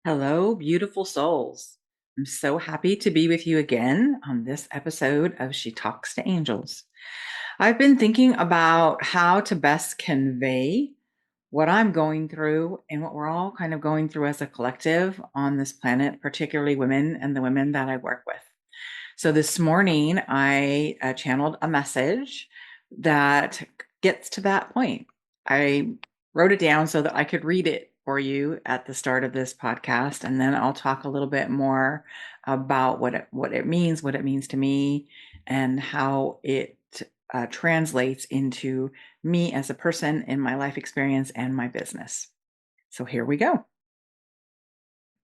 Hello, beautiful souls. I'm so happy to be with you again on this episode of She Talks to Angels. I've been thinking about how to best convey what I'm going through and what we're all kind of going through as a collective on this planet, particularly women and the women that I work with. So this morning, I channeled a message that gets to that point. I wrote it down so that I could read it for you at the start of this podcast, and then I'll talk a little bit more about what it means to me, and how it translates into me as a person in my life experience and my business. So here we go.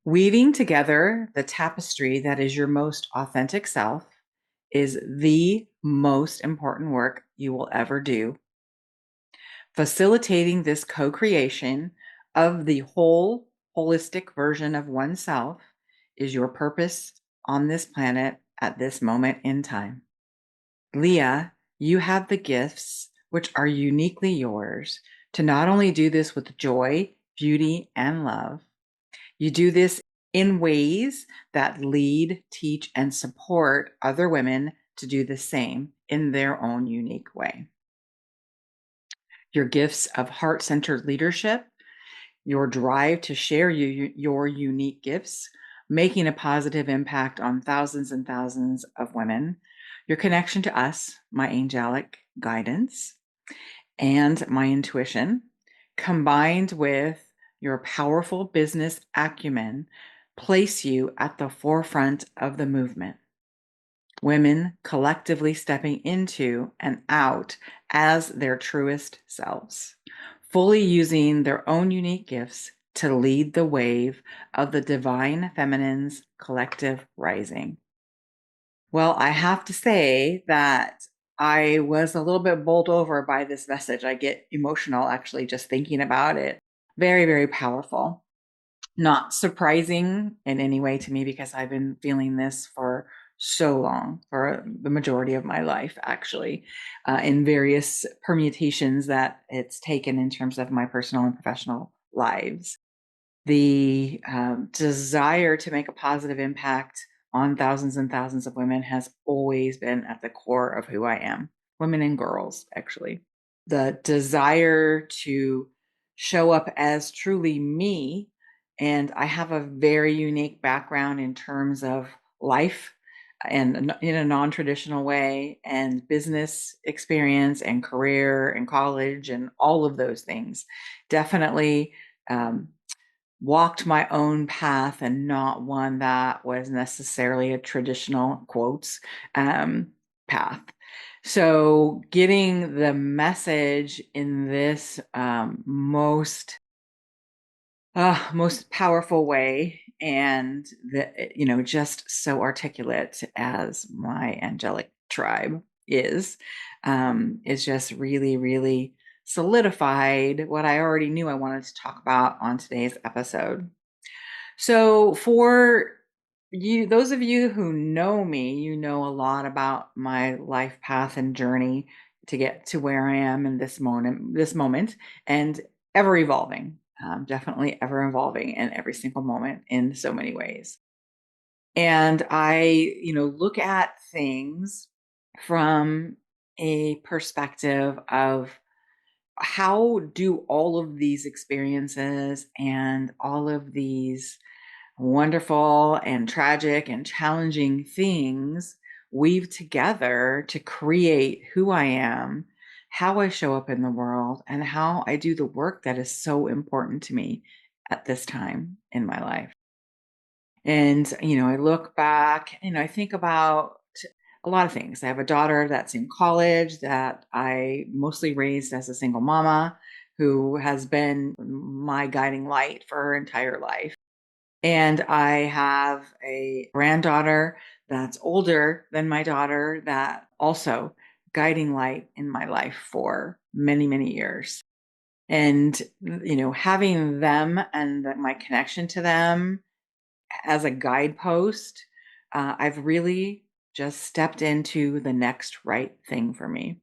Weaving together the tapestry that is your most authentic self is the most important work you will ever do. Facilitating this co-creation of the whole holistic version of oneself is your purpose on this planet at this moment in time. Leah, you have the gifts which are uniquely yours to not only do this with joy, beauty, and love. You do this in ways that lead, teach, and support other women to do the same in their own unique way. Your gifts of heart-centered leadership, your drive to share your unique gifts, making a positive impact on thousands and thousands of women, your connection to us, my angelic guidance, and my intuition, combined with your powerful business acumen, place you at the forefront of the movement. Women collectively stepping into and out as their truest selves, fully using their own unique gifts to lead the wave of the divine feminine's collective rising. Well, I have to say that I was a little bit bowled over by this message. I get emotional actually just thinking about it. Very, very powerful. Not surprising in any way to me because I've been feeling this for so long, for the majority of my life, actually, in various permutations that it's taken in terms of my personal and professional lives. The desire to make a positive impact on thousands and thousands of women has always been at the core of who I am, women and girls, actually. The desire to show up as truly me. And I have a very unique background in terms of life and in a non-traditional way, and business experience and career and college and all of those things. Definitely walked my own path, and not one that was necessarily a traditional quotes path. So getting the message in this most powerful way, and just so articulate as my angelic tribe is just really, really solidified what I already knew I wanted to talk about on today's episode. So for you, those of you who know me, you know a lot about my life path and journey to get to where I am in this moment, and ever evolving, definitely ever evolving in every single moment in so many ways. And I, look at things from a perspective of how do all of these experiences and all of these wonderful and tragic and challenging things weave together to create who I am, how I show up in the world, and how I do the work that is so important to me at this time in my life. And, I look back and I think about a lot of things. I have a daughter that's in college that I mostly raised as a single mama, who has been my guiding light for her entire life. And I have a granddaughter that's older than my daughter, that also guiding light in my life for many, many years. And, having them and my connection to them as a guidepost, I've really just stepped into the next right thing for me.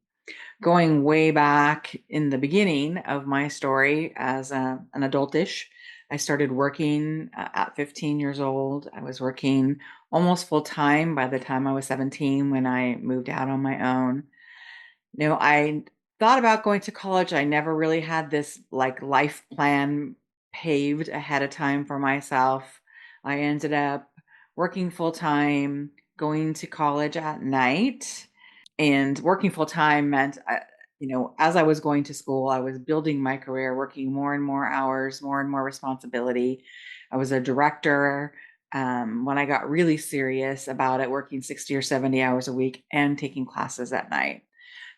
Going way back in the beginning of my story as an adultish, I started working at 15 years old. I was working almost full time by the time I was 17 when I moved out on my own. I thought about going to college. I never really had this like life plan paved ahead of time for myself. I ended up working full time, going to college at night, and working full time meant, as I was going to school, I was building my career, working more and more hours, more and more responsibility. I was a director when I got really serious about it, working 60 or 70 hours a week and taking classes at night.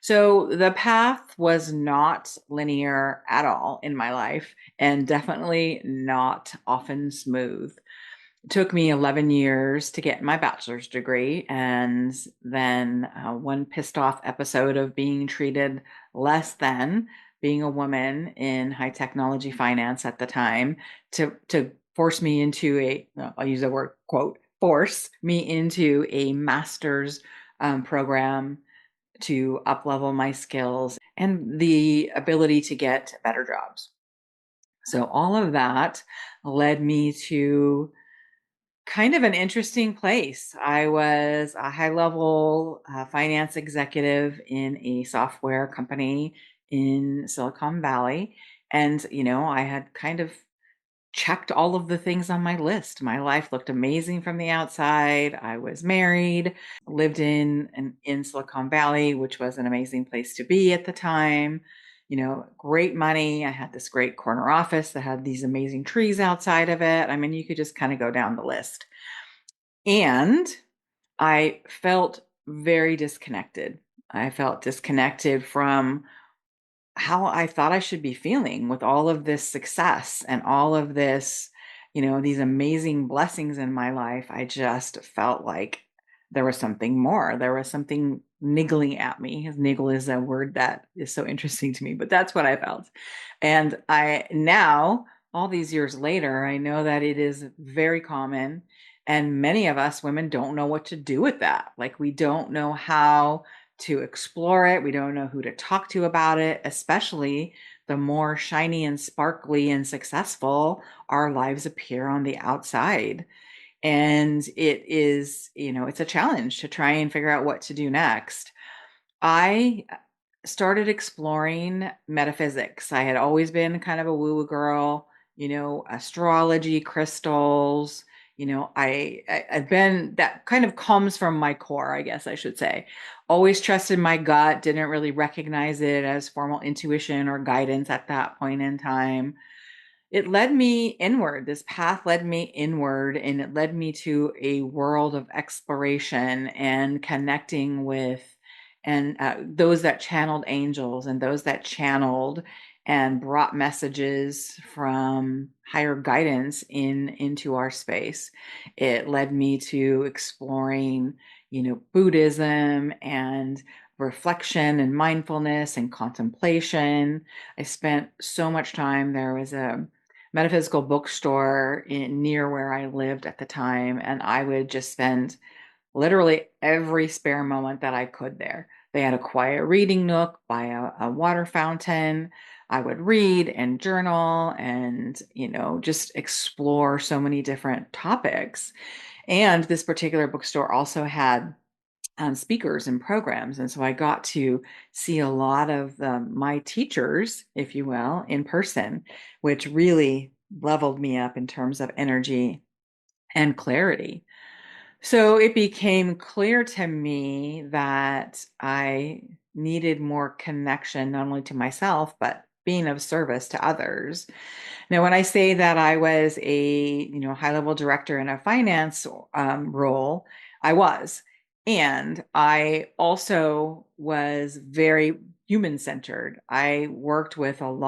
So the path was not linear at all in my life and definitely not often smooth. It took me 11 years to get my bachelor's degree, and then one pissed off episode of being treated less than being a woman in high technology finance at the time to force me into I'll use the word quote, force me into a master's program to up level my skills and the ability to get better jobs. So all of that led me to kind of an interesting place. I was a high level finance executive in a software company in Silicon Valley. And, I had kind of checked all of the things on my list. My life looked amazing from the outside. I was married, lived in Silicon Valley, which was an amazing place to be at the time. Great money. I had this great corner office that had these amazing trees outside of it. I mean, you could just kind of go down the list. And I felt very disconnected. I felt disconnected from how I thought I should be feeling with all of this success and all of this, these amazing blessings in my life. I just felt like there was something more. There was something niggling at me. Niggle is a word that is so interesting to me, but that's what I felt. And I now, all these years later, I know that it is very common. And many of us women don't know what to do with that. Like, we don't know how to explore it. We don't know who to talk to about it, especially the more shiny and sparkly and successful our lives appear on the outside. And it is, it's a challenge to try and figure out what to do next. I started exploring metaphysics. I had always been kind of a woo-woo girl, astrology, crystals. I've been, that kind of comes from my core, I guess I should say. Always trusted my gut, didn't really recognize it as formal intuition or guidance at that point in time. It led me inward. This path led me inward, and it led me to a world of exploration and connecting with and those that channeled angels and those that channeled and brought messages from higher guidance into our space. It led me to exploring, Buddhism and reflection and mindfulness and contemplation. I spent so much time. There was a metaphysical bookstore near where I lived at the time, and I would just spend literally every spare moment that I could there. They had a quiet reading nook by a water fountain. I would read and journal and, just explore so many different topics. And this particular bookstore also had speakers and programs. And so I got to see a lot of my teachers, if you will, in person, which really leveled me up in terms of energy and clarity. So it became clear to me that I needed more connection, not only to myself, but being of service to others. Now, when I say that I was a high level director in a finance role, I was, and I also was very human centered. I worked with all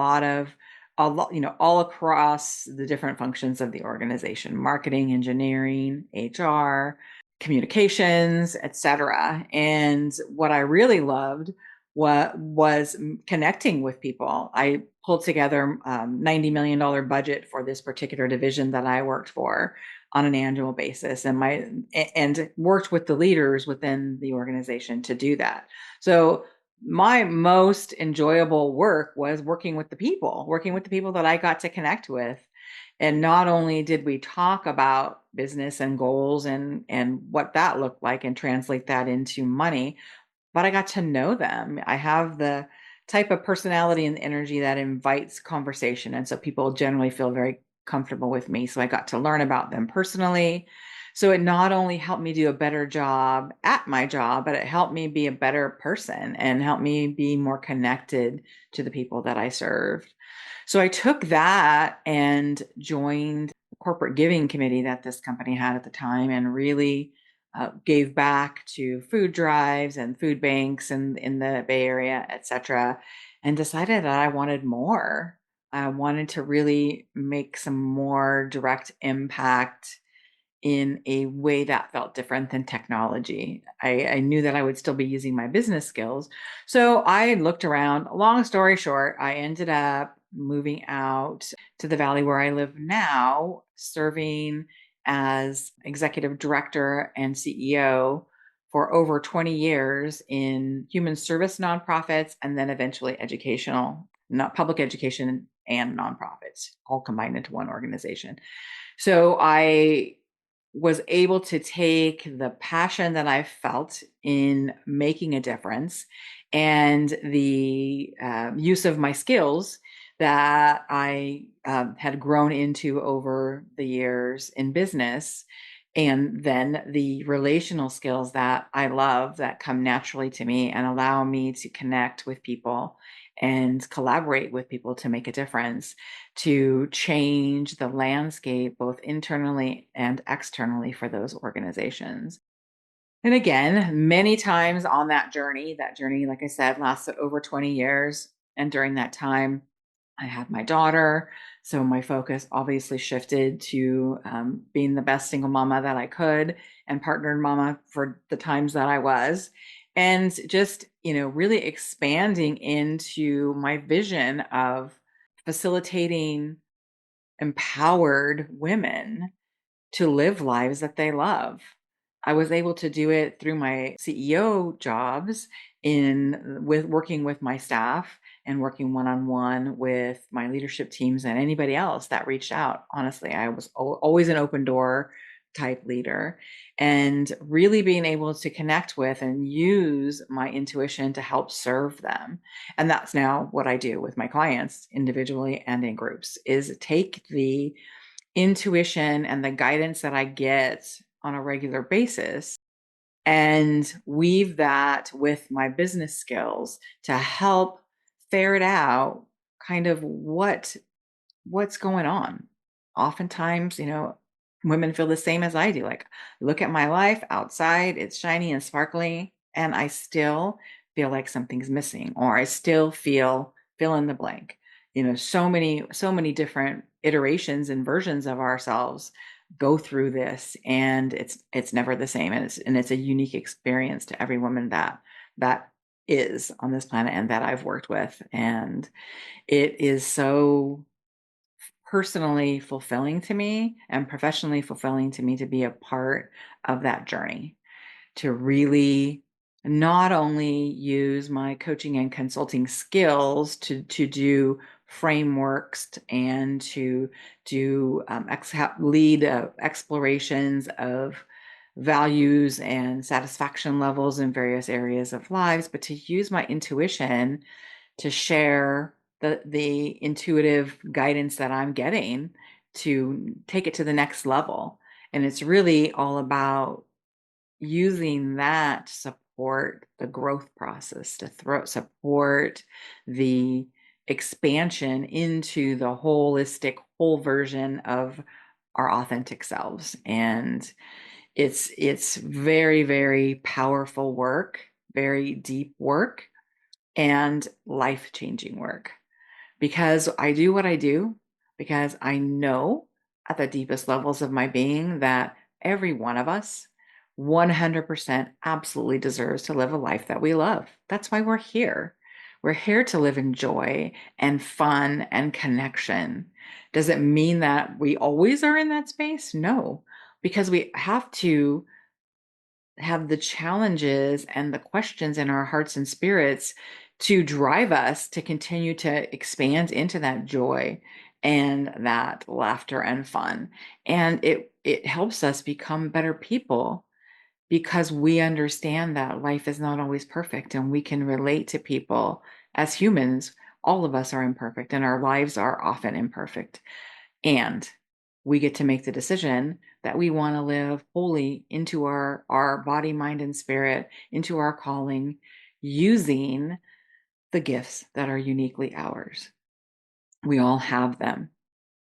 across the different functions of the organization: marketing, engineering, HR, communications, etc. And what I really loved was connecting with people. I pulled together $90 million budget for this particular division that I worked for on an annual basis, and worked with the leaders within the organization to do that. So my most enjoyable work was working with the people that I got to connect with. And not only did we talk about business and goals and what that looked like and translate that into money, but I got to know them. I have the type of personality and energy that invites conversation. And so people generally feel very comfortable with me. So I got to learn about them personally. So it not only helped me do a better job at my job, but it helped me be a better person and helped me be more connected to the people that I served. So I took that and joined the corporate giving committee that this company had at the time and really gave back to food drives and food banks in the Bay Area, et cetera, and decided that I wanted more. I wanted to really make some more direct impact in a way that felt different than technology. I knew that I would still be using my business skills. So I looked around. Long story short, I ended up moving out to the valley where I live now, serving as executive director and CEO for over 20 years in human service nonprofits and then eventually educational, not public education and nonprofits, all combined into one organization. So I was able to take the passion that I felt in making a difference and the use of my skills that I had grown into over the years in business, and then the relational skills that I love that come naturally to me and allow me to connect with people and collaborate with people to make a difference, to change the landscape both internally and externally for those organizations. And again, many times on that journey, like I said, lasted over 20 years. And during that time, I had my daughter. So my focus obviously shifted to being the best single mama that I could and partnered mama for the times that I was. And just, really expanding into my vision of facilitating empowered women to live lives that they love. I was able to do it through my CEO jobs in with working with my staff and working one-on-one with my leadership teams and anybody else that reached out. Honestly, I was always an open door type leader and really being able to connect with and use my intuition to help serve them. And that's now what I do with my clients individually and in groups is take the intuition and the guidance that I get on a regular basis and weave that with my business skills to help ferret out kind of what's going on. Oftentimes, women feel the same as I do. Like, look at my life outside, it's shiny and sparkly, and I still feel like something's missing, or I still feel fill in the blank. So many different iterations and versions of ourselves go through this, and it's never the same, and it's a unique experience to every woman that is on this planet and that I've worked with. And it is so personally fulfilling to me and professionally fulfilling to me to be a part of that journey, to really not only use my coaching and consulting skills to do frameworks and to do lead explorations of values and satisfaction levels in various areas of lives, but to use my intuition to share the intuitive guidance that I'm getting to take it to the next level. And it's really all about using that to support the growth process, to support the expansion into the holistic whole version of our authentic selves. And it's very, very powerful work, very deep work, and life-changing work, because I do what I do because I know at the deepest levels of my being that every one of us 100% absolutely deserves to live a life that we love. That's why we're here. We're here to live in joy and fun and connection. Does it mean that we always are in that space? No, because we have to have the challenges and the questions in our hearts and spirits to drive us to continue to expand into that joy and that laughter and fun. And it helps us become better people because we understand that life is not always perfect and we can relate to people as humans. All of us are imperfect and our lives are often imperfect. And we get to make the decision that we want to live wholly into our body, mind, and spirit, into our calling, using the gifts that are uniquely ours. We all have them.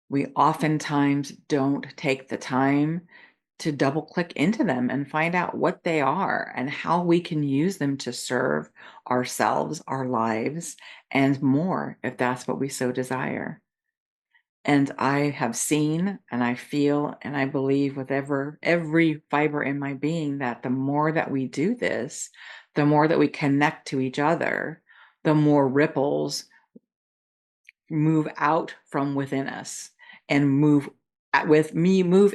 We oftentimes don't take the time to double click into them and find out what they are and how we can use them to serve ourselves, our lives, and more if that's what we so desire. And I have seen and I feel and I believe with every fiber in my being that the more that we do this, the more that we connect to each other, the more ripples move out from within us and move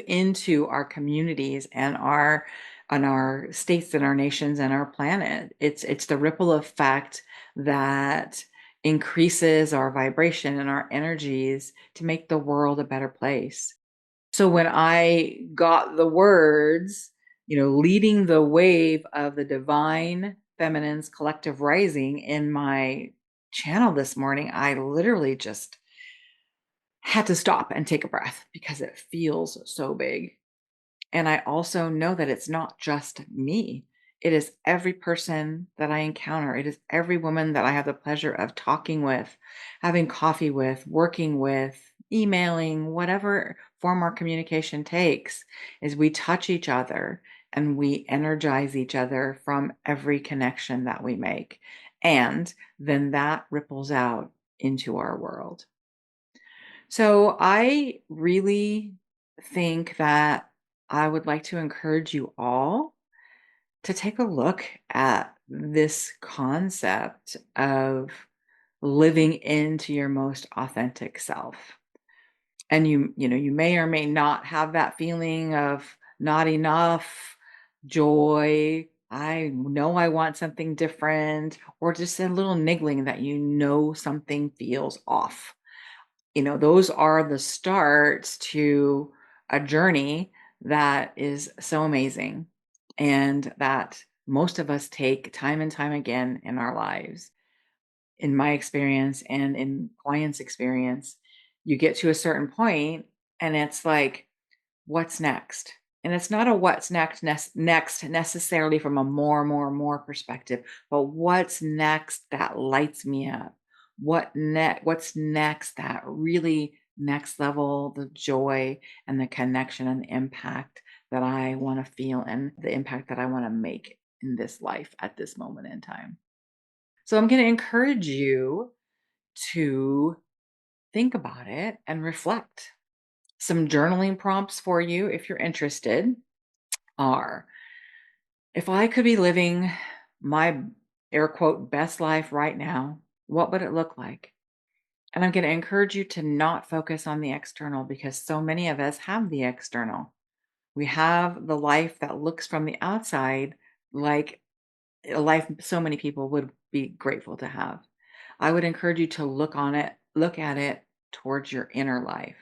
into our communities and our states and our nations and our planet. It's the ripple effect that increases our vibration and our energies to make the world a better place. So when I got the words, leading the wave of the divine feminine's collective rising in my channel this morning, I literally just had to stop and take a breath because it feels so big. And I also know that it's not just me. It is every person that I encounter. It is every woman that I have the pleasure of talking with, having coffee with, working with, emailing, whatever form our communication takes, is we touch each other and we energize each other from every connection that we make. And then that ripples out into our world. So I really think that I would like to encourage you all to take a look at this concept of living into your most authentic self. And you may or may not have that feeling of not enough, joy, I know I want something different, or just a little niggling that something feels off. Those are the starts to a journey that is so amazing and that most of us take time and time again in our lives. In my experience and in clients' experience, you get to a certain point and it's like, what's next? And it's not a what's next necessarily from a more perspective, but what's next that lights me up? What's next that really next level, the joy and the connection and the impact that I want to feel and the impact that I want to make in this life at this moment in time. So I'm going to encourage you to think about it and reflect. Some journaling prompts for you if you're interested are, if I could be living my air quote best life right now, what would it look like? And I'm going to encourage you to not focus on the external because so many of us have the external. We have the life that looks from the outside like a life so many people would be grateful to have. I would encourage you to look at it towards your inner life.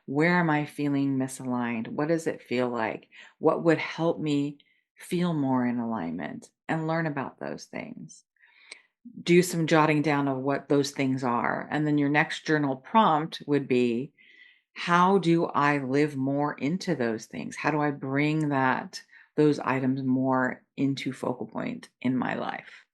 Where am I feeling misaligned? What does it feel like? What would help me feel more in alignment and learn about those things? Do some jotting down of what those things are. And then your next journal prompt would be, how do I live more into those things? How do I bring those items more into focal point in my life?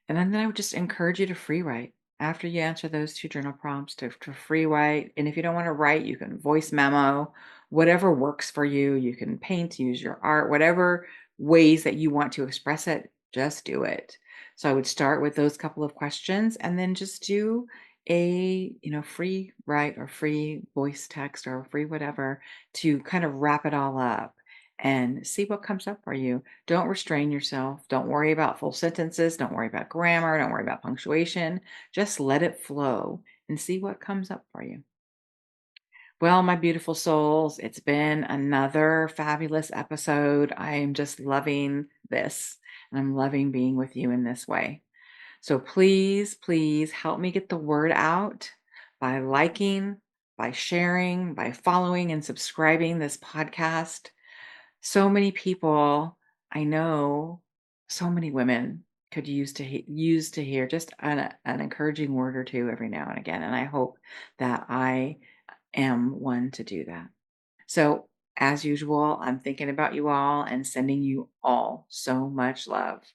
And then I would just encourage you to free write after you answer those two journal prompts to free write. And if you don't want to write, you can voice memo, whatever works for you. You can paint, use your art, whatever ways that you want to express it, just do it. So I would start with those couple of questions and then just do a free write or free voice text or free whatever to kind of wrap it all up and see what comes up for you. Don't restrain yourself. Don't worry about full sentences. Don't worry about grammar. Don't worry about punctuation. Just let it flow and see what comes up for you. Well, my beautiful souls, it's been another fabulous episode. I am just loving this and I'm loving being with you in this way. So please, please help me get the word out by liking, by sharing, by following and subscribing this podcast. So many people I know, so many women could use to hear just an encouraging word or two every now and again, and I hope that I am one to do that. So, as usual, I'm thinking about you all and sending you all so much love.